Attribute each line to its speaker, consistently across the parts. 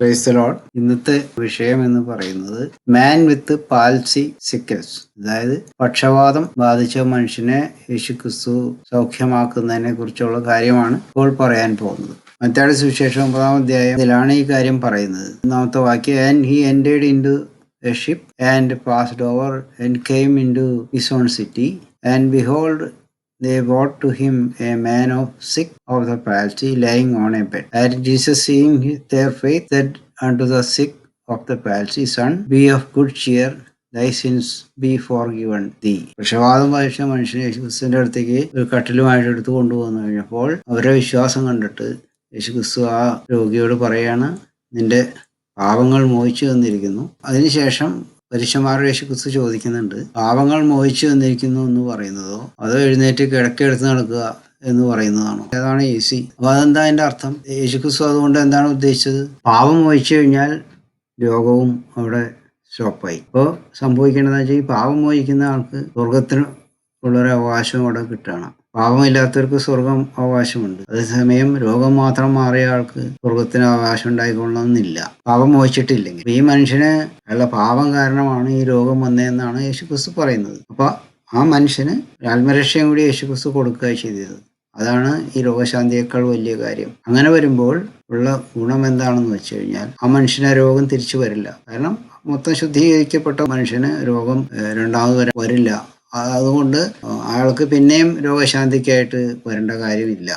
Speaker 1: Praise the Lord. ഇന്നത്തെ വിഷയം എന്ന് പറയുന്നത് മാൻ വിത്ത് പാൽസി സിക്കൽസ്, അതായത് പക്ഷവാതം ബാധിച്ച മനുഷ്യനെ യേശുക്രിസ്തു സൗഖ്യമാക്കുന്നതിനെ കുറിച്ചുള്ള കാര്യമാണ് ഇപ്പോൾ പറയാൻ പോകുന്നത്. മത്തായിയുടെ സുവിശേഷം 9-ാം അധ്യായത്തിലാണ് ഈ കാര്യം പറയുന്നത്. 1-ാമത്തെ വാക്യം, and he entered into a ship and passed over and came into his own city, and behold, they brought to him a man sick of the palsy, lying on a bed. And Jesus, seeing their faith, said unto the sick of the palsy, Son, be of good cheer, thy sins be forgiven thee. പക്ഷവാതം ബാധിച്ച മനുഷ്യനെ യേശുക്രിസ്തുവിന്റെ അടുത്തേക്ക് ഒരു കട്ടിലുമായിട്ട് എടുത്തു കൊണ്ടുവന്നു കഴിഞ്ഞപ്പോൾ അവരുടെ വിശ്വാസം കണ്ടിട്ട് യേശുക്രിസ്തു ആ രോഗിയോട് പറയാണ്, നിന്റെ പാപങ്ങൾ മോഹിച്ചു തന്നിരിക്കുന്നു. അതിനുശേഷം പരീശന്മാരുടെ യേശുക്രിസ്തു ചോദിക്കുന്നുണ്ട്, പാപങ്ങൾ മോഹിച്ചു തന്നിരിക്കുന്നു എന്ന് പറയുന്നതോ അതോ എഴുന്നേറ്റ് കിടക്കെടുത്ത് നടക്കുക എന്ന് പറയുന്നതാണോ? ഏതാണ് ഈസി? അപ്പൊ അതെന്താ അതിന്റെ അർത്ഥം? യേശുക്രിസ്തു അതുകൊണ്ട് എന്താണ് ഉദ്ദേശിച്ചത്? പാപം മോഹിച്ചു കഴിഞ്ഞാൽ രോഗവും അവിടെ സ്റ്റോപ്പായി. ഇപ്പോൾ സംഭവിക്കേണ്ടതെന്ന് വെച്ചാൽ ഈ പാപം മോഹിക്കുന്ന ആൾക്ക് സ്വർഗത്തിന് ഉള്ളൊരു അവകാശം അവിടെ കിട്ടുകയാണ്. പാപമില്ലാത്തവർക്ക് സ്വർഗം അവകാശമുണ്ട്. അതേസമയം രോഗം മാത്രം മാറിയ ആൾക്ക് സ്വർഗത്തിന് അവകാശം ഉണ്ടായിക്കൊള്ളണമെന്നില്ല, പാപം മോഹിച്ചിട്ടില്ലെങ്കിൽ. ഈ മനുഷ്യന് അയാളുടെ പാപം കാരണമാണ് ഈ രോഗം വന്നതെന്നാണ് യേശുക്രിസ്തു പറയുന്നത്. അപ്പൊ ആ മനുഷ്യന് ആത്മരക്ഷയും കൂടി യേശുക്രിസ്തു കൊടുക്കുക ചെയ്തത്. അതാണ് ഈ രോഗശാന്തിയേക്കാൾ വലിയ കാര്യം. അങ്ങനെ വരുമ്പോൾ ഉള്ള ഗുണം എന്താണെന്ന് വെച്ച് കഴിഞ്ഞാൽ ആ മനുഷ്യന് രോഗം തിരിച്ചു വരില്ല. കാരണം മൊത്തം ശുദ്ധീകരിക്കപ്പെട്ട മനുഷ്യന് രോഗം രണ്ടാമത് വരില്ല. അതുകൊണ്ട് അയാൾക്ക് പിന്നെയും രോഗശാന്തിക്കായിട്ട് വരേണ്ട കാര്യമില്ല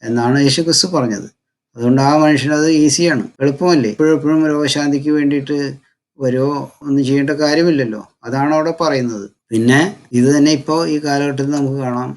Speaker 1: എന്നാണ് യേശുക്രിസ്തു പറഞ്ഞത്. അതുകൊണ്ട് ആ മനുഷ്യനത് ഈസിയാണ്, എളുപ്പമല്ലേ. എപ്പോഴും രോഗശാന്തിക്ക് വേണ്ടിയിട്ട് വരുമോ ഒന്നും ചെയ്യേണ്ട കാര്യമില്ലല്ലോ. അതാണ് അവിടെ പറയുന്നത്. പിന്നെ ഇത് തന്നെ ഇപ്പോൾ ഈ കാലഘട്ടത്തിൽ നമുക്ക് കാണാം.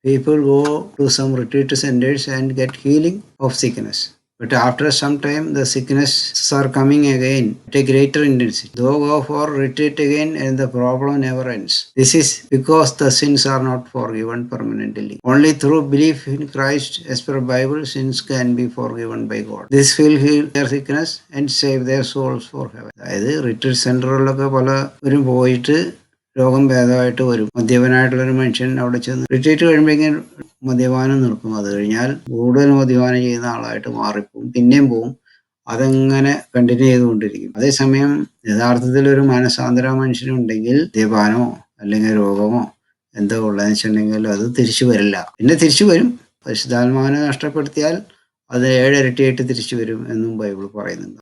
Speaker 1: People go to some retreat centres and get healing of sickness. But after some time, the sicknesses are coming again at a greater intensity. Though go for retreat again, and the problem never ends. This is because the sins are not forgiven permanently. Only through belief in Christ, as per Bible, sins can be forgiven by God. This will heal their sickness and save their souls for heaven. അതായത് retreat സെന്ററുകളിലൊക്കെ പലരും പോയിട്ട് രോഗം ഭേദമായിട്ട് വരും. മദ്യപനായിട്ടുള്ളൊരു മനുഷ്യൻ അവിടെ ചെന്ന് retreat കഴിയുമ്പോഴേക്കും മദ്യപാനം നിർത്തും. അത് കഴിഞ്ഞാൽ കൂടുതൽ മദ്യപാനം ചെയ്യുന്ന ആളായിട്ട് മാറിപ്പോവും, പിന്നെയും പോവും. അതെങ്ങനെ കണ്ടിന്യൂ ചെയ്തുകൊണ്ടിരിക്കും. അതേസമയം യഥാർത്ഥത്തിൽ ഒരു മനസാന്തര മനുഷ്യനുണ്ടെങ്കിൽ മദ്യപാനമോ അല്ലെങ്കിൽ രോഗമോ എന്തോ ഉള്ളതെന്ന് വെച്ചിട്ടുണ്ടെങ്കിൽ അത് തിരിച്ചു വരില്ല. പിന്നെ തിരിച്ചു വരും. പരിശുദ്ധാത്മാവിനെ നഷ്ടപ്പെടുത്തിയാൽ അത് 7 ഇരട്ടിയായിട്ട് തിരിച്ചു വരും എന്നും ബൈബിൾ പറയുന്നുണ്ട്.